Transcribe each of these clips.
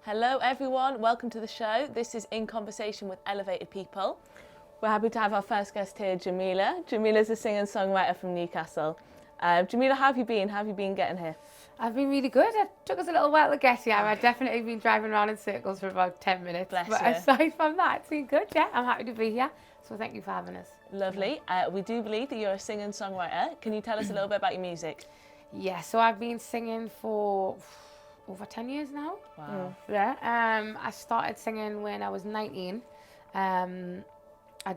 Hello everyone, welcome to the show. This is In Conversation with Elevated People. We're happy to have our first guest here, Jamilah. Jamilah's a singer and songwriter from Newcastle. Jamilah, how have you been? How have you been getting here? I've been really good. It took us a little while to get here. I've definitely been driving around in circles for about 10 minutes. Bless but you. aside from that, it's been good, yeah. I'm happy to be here. So thank you for having us. Lovely. We do believe that you're a singer and songwriter. Can you tell us a little bit about your music? Yeah, so I've been singing for over 10 years now. Wow. Yeah. I started singing when I was 19. I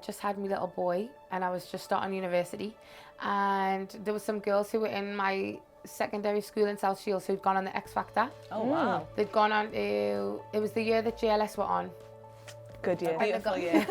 just had my little boy and I was just starting university. And there were some girls who were in my secondary school in South Shields who'd gone on the X Factor. Oh, wow. They'd gone on to, it was the year that JLS were on. Good year. Beautiful year.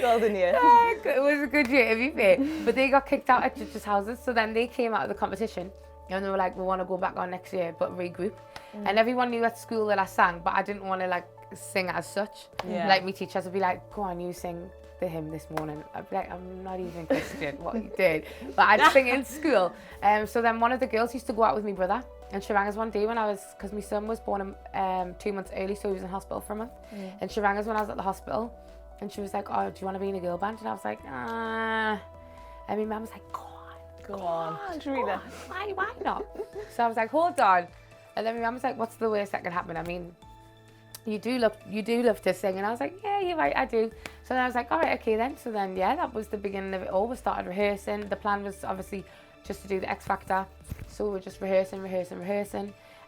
Golden year. It was a good year, to be fair. But they got kicked out at judges' houses, so then they came out of the competition and they were like, we want to go back on next year, but regroup. And everyone knew at school that I sang, but I didn't want to like sing as such. Yeah. Like, me teachers would be like, go on, you sing the hymn this morning. I'd be like, I'm not even Christian, what you did. But I'd sing in school. So then one of the girls used to go out with my brother, and she rang us one day when I was, because my son was born 2 months early, so he was in hospital for a month. And she rang us when I was at the hospital, and she was like, oh, do you want to be in a girl band? And I was like, ah. And my mum was like, Go on. Jamillah. Why not? So I was like, hold on. And then my mum was like, what's the worst that can happen? I mean, you do love to sing. And I was like, yeah, you're right, I do. So then I was like, all right, okay then. So then, yeah, that was the beginning of it all. We started rehearsing. The plan was obviously just to do the X Factor. So we were just rehearsing.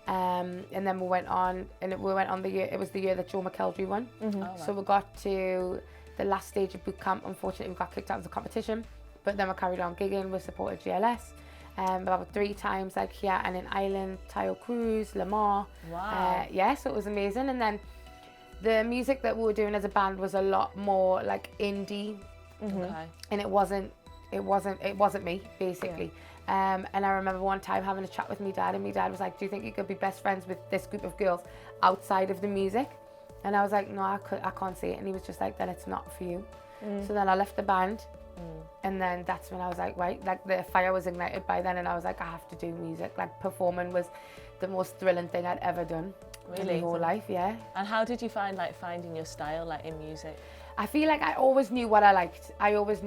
And then we went on the year, it was the year that Joe McKeldry won. Oh, wow. So we got to the last stage of boot camp. Unfortunately, we got kicked out of the competition. But then we carried on gigging. We supported GLS. About 3 times, like here and in Ireland, Tayo Cruz, Lamar. Wow. Yeah, so it was amazing. And then the music that we were doing as a band was a lot more like indie, Okay. and it wasn't me, basically. And I remember one time having a chat with my dad, and my dad was like, do you think you could be best friends with this group of girls outside of the music? And I was like, no, I can't see it. And he was just like, then it's not for you. So then I left the band. And then that's when I was like, right, like the fire was ignited by then, and I was like, I have to do music. Like, performing was the most thrilling thing I'd ever done in my whole life, yeah. And how did you find finding your style like in music? I feel like I always knew what I liked. I always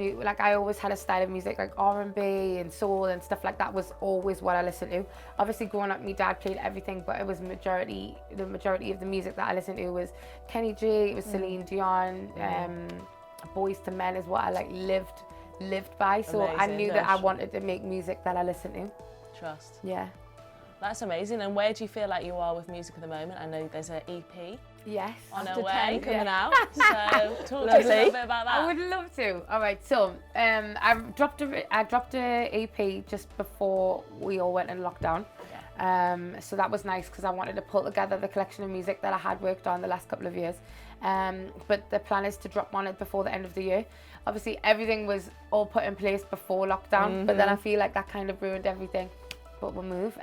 had a style of music like R&B and soul and stuff like that was always what I listened to. Obviously growing up, my dad played everything, but it was the majority of the music that I listened to was Kenny G, it was Celine Dion, Boyz II Men is what I like lived by. So Amazing. I knew that I wanted to make music that I listened to. Trust. Yeah. That's amazing. And where do you feel like you are with music at the moment? I know there's an EP Yes. on After our way 10, coming yeah. out. So talk to us a little bit about that. I would love to. All right, so I dropped a EP just before we all went in lockdown. So that was nice because I wanted to pull together the collection of music that I had worked on the last couple of years. But the plan is to drop on it before the end of the year. Obviously, everything was all put in place before lockdown, but then I feel like that kind of ruined everything. But we'll move.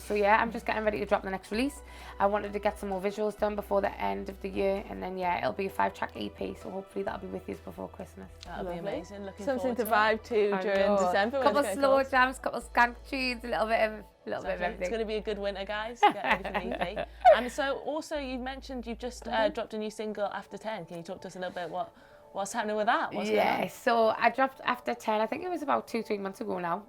So yeah, I'm just getting ready to drop the next release. I wanted to get some more visuals done before the end of the year, and then yeah, it'll be a 5-track EP. So hopefully that'll be with you before Christmas. That'll be amazing. Looking Something forward to it. vibe to during December. Couple when it's slow going cold. jams, couple skank tunes, a little bit of It's everything. going to be a good winter, guys. Get ready for the EP. And so also you mentioned you've just dropped a new single, After 10. Can you talk to us a little bit what's happening with that? What's going on? So I dropped After 10, I think it was about 2-3 months ago now.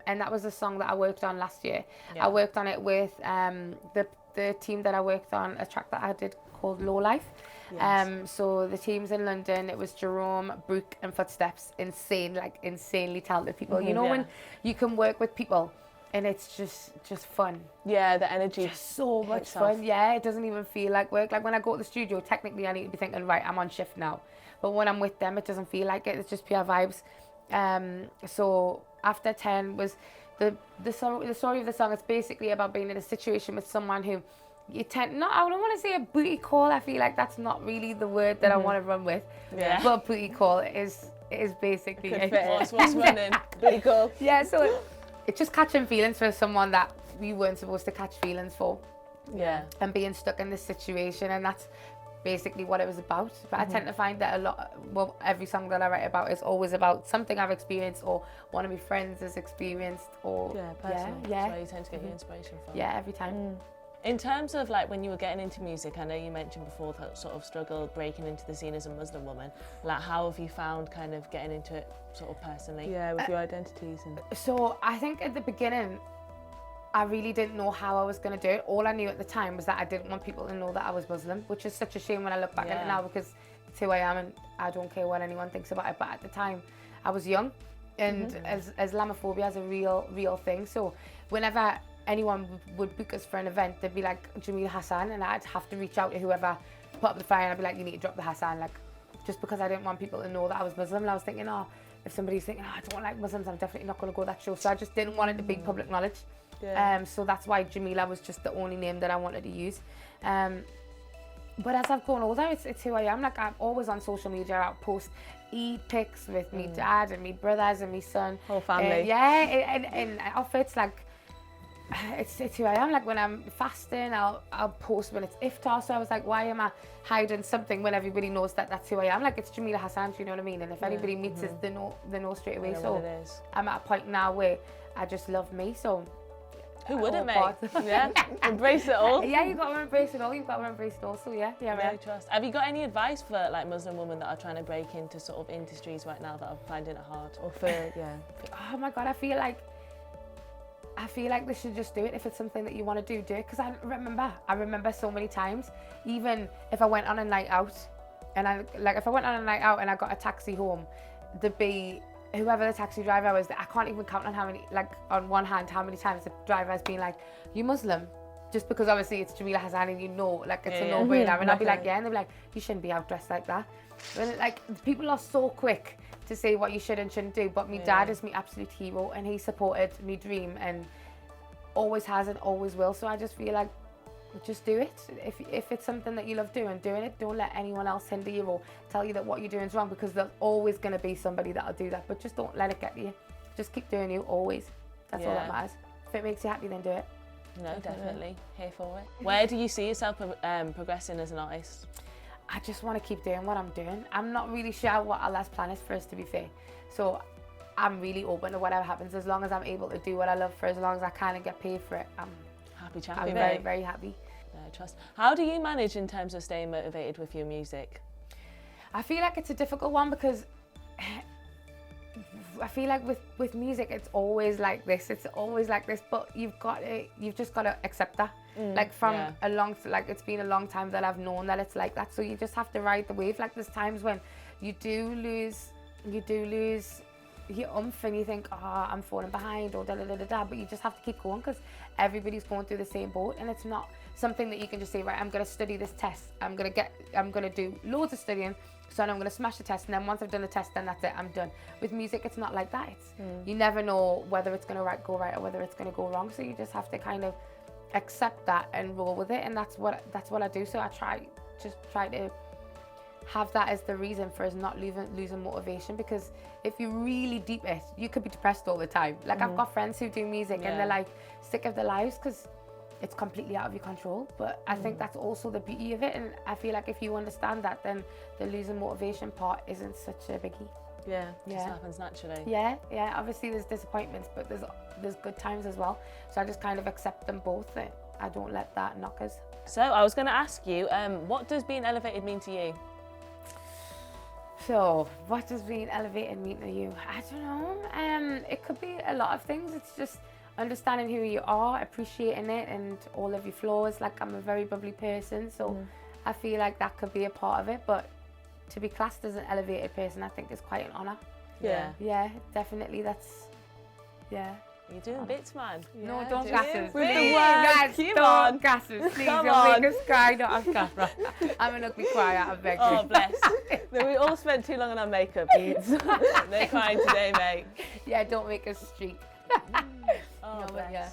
And that was a song that I worked on last year. Yeah. I worked on it with the team that I worked on, a track that I did called Low Life. Yes. So the teams in London, it was Jerome, Brooke and Footsteps. Insanely talented people. You know, Yeah. when you can work with people and it's just fun. Yeah, the energy. Just so much hits fun. off. Yeah, it doesn't even feel like work. Like when I go to the studio, technically I need to be thinking, right, I'm on shift now. But when I'm with them, it doesn't feel like it. It's just pure vibes. So After 10 was the story of the song. It's basically about being in a situation with someone who I don't want to say a booty call. I feel like that's not really the word that I want to run with. Yeah. But booty call is basically Could it. fit. What's running? Pretty cool. Yeah, so it's just catching feelings for someone that we weren't supposed to catch feelings for. Yeah. And being stuck in this situation, and that's basically what it was about. But I tend to find that every song that I write about is always about something I've experienced or one of my friends has experienced, or Yeah, personal. yeah, That's where you tend to get your inspiration from. yeah, every time. In terms of like when you were getting into music, I know you mentioned before that sort of struggle breaking into the scene as a Muslim woman. Like, how have you found kind of getting into it sort of personally? Yeah, with your identities and... So I think at the beginning, I really didn't know how I was going to do it. All I knew at the time was that I didn't want people to know that I was Muslim, which is such a shame when I look back at it now, because it's who I am and I don't care what anyone thinks about it. But at the time, I was young, and Islamophobia is a real thing. So whenever anyone would book us for an event, they'd be like, Jamilah Hassan, and I'd have to reach out to whoever put up the flyer, and I'd be like, you need to drop the Hassan, like, just because I didn't want people to know that I was Muslim. And I was thinking, oh, if somebody's thinking, oh, I don't like Muslims, I'm definitely not going to go to that show. So I just didn't want it to be public knowledge. Yeah. So that's why Jamilah was just the only name that I wanted to use. But as I've grown older, it's who I am. Like, I'm always on social media. I'll post pics with me dad and me brothers and me son. Whole family. And outfits, like, it's who I am. Like, when I'm fasting, I'll post when it's iftar. So I was like, why am I hiding something when everybody knows that that's who I am? Like, it's Jamilah Hassan, you know what I mean? And if anybody meets us, they know straight away. So I'm at a point now where I just love me. So who wouldn't, mate? Yeah, embrace it all. Yeah, you've got to embrace it all. So yeah. No trust. Have you got any advice for like Muslim women that are trying to break into sort of industries right now that are finding it hard? Or for, Oh my God, I feel like they should just do it. If it's something that you want to do it. Because I remember so many times, even if I went on a night out, and if I went on a night out and I got a taxi home, there'd be whoever the taxi driver was, I can't even count on how many, like on one hand, how many times the driver has been like, you Muslim? Just because obviously it's Jamilah Hassan and you know, like it's a no-brainer. And I'll be like, yeah, and they'll be like, you shouldn't be out dressed like that. And like, people are so quick to say what you should and shouldn't do, but my dad is my absolute hero, and he supported me dream and always has and always will. So I just feel like, just do it. If it's something that you love doing it. Don't let anyone else hinder you or tell you that what you're doing is wrong, because there's always going to be somebody that'll do that. But just don't let it get to you. Just keep doing you always. That's all that matters. If it makes you happy, then do it. No, definitely. Here for it. Where do you see yourself progressing as an artist? I just want to keep doing what I'm doing. I'm not really sure what Allah's plan is for us, to be fair. So I'm really open to whatever happens, as long as I'm able to do what I love for as long as I can and get paid for it. I'm very, very happy. No, trust. How do you manage in terms of staying motivated with your music? I feel like it's a difficult one, because I feel like with music, it's always like this. But you've just got to accept that. Like it's been a long time that I've known that it's like that. So you just have to ride the wave. Like, there's times when you do lose your oomph and you think, oh, I'm falling behind, or da-da-da-da-da, but you just have to keep going, because everybody's going through the same boat, and it's not something that you can just say, right, I'm going to study this test, I'm going to do loads of studying, so I'm going to smash the test, and then once I've done the test, then that's it, I'm done. With music, it's not like that. You never know whether it's going to go right or whether it's going to go wrong, so you just have to kind of accept that and roll with it, and that's what I do. So I try to have that as the reason for us not losing motivation, because if you really deep it, you could be depressed all the time. Like, I've got friends who do music and they're like sick of their lives because it's completely out of your control. But I think that's also the beauty of it, and I feel like if you understand that, then the losing motivation part isn't such a biggie. Yeah, it just happens naturally. Yeah. Obviously there's disappointments, but there's good times as well. So I just kind of accept them both. I don't let that knock us. So I was going to ask you, what does being elevated mean to you? So, what does being elevated mean to you? I don't know. It could be a lot of things. It's just understanding who you are, appreciating it, and all of your flaws. Like, I'm a very bubbly person, so I feel like that could be a part of it. But to be classed as an elevated person, I think is quite an honour. Yeah, definitely. You're doing bits, man. No, don't gas us. With the words, don't gas us. Please, Come you'll on. make us cry, not on camera. I'm an ugly crier, I beg you. Oh, bless. No, we all spent too long on our makeup. They're crying today, mate. Yeah, don't make us streak. Oh, bless. Yeah.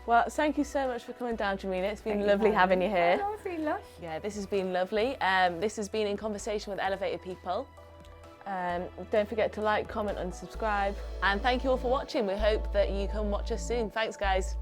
Well, thank you so much for coming down, Jamilah. It's been lovely having you here. I don't feel lush. Yeah, this has been lovely. This has been In Conversation with Elevated People. Don't forget to like, comment and subscribe. And thank you all for watching. We hope that you come watch us soon. Thanks, guys.